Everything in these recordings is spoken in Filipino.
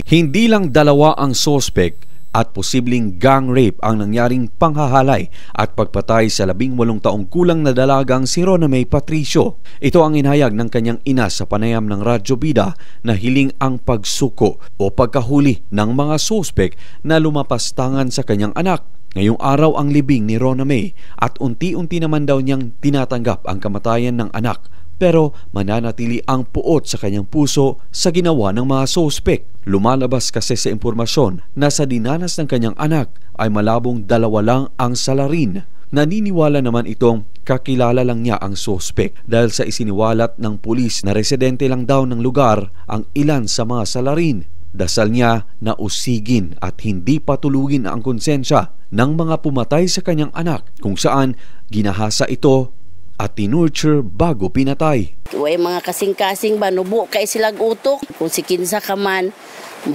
Hindi lang dalawa ang sospek at posibleng gang rape ang nangyaring panghahalay at pagpatay sa 18 taong kulang na dalagang si Rona May Patricio. Ito ang inhayag ng kanyang ina sa panayam ng Radyo Bida na hiling ang pagsuko o pagkahuli ng mga sospek na lumapastangan sa kanyang anak. Ngayong araw ang libing ni Rona May at unti-unti naman daw niyang tinatanggap ang kamatayan ng anak. Pero mananatili ang puot sa kanyang puso sa ginawa ng mga sospek. Lumalabas kasi sa impormasyon na sa dinanas ng kanyang anak ay malabong 2 lang ang salarin. Naniniwala naman itong kakilala lang niya ang sospek dahil sa isiniwalat ng pulis na residente lang daw ng lugar ang ilan sa mga salarin. Dasal niya na usigin at hindi patulugin ang konsensya ng mga pumatay sa kanyang anak kung saan ginahasa ito at tinurture bago pinatay. Way mga kasing-kasing ba, nubo kay silag utok. Kung si kinsa ka man,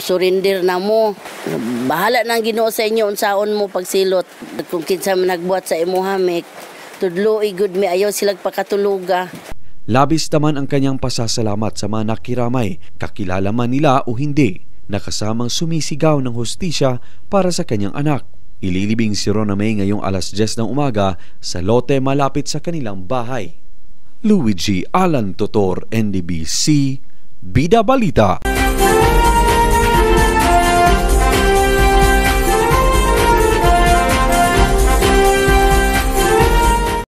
surrender na mo. Bahala nang Ginoo sa inyo unsaon mo pagsilot. Kung kinsa man nagbuhat sa imuha, tudlo igud mi ayaw silag pakatuluga. Labis naman ang kanyang pasasalamat sa mga nakiramay, kakilala man nila o hindi, nakasamang sumisigaw ng hustisya para sa kanyang anak. Ililibing si Rona May ngayong alas 10 ng umaga sa lote malapit sa kanilang bahay. Luigi Alan Totor, NDBC, Bida Balita.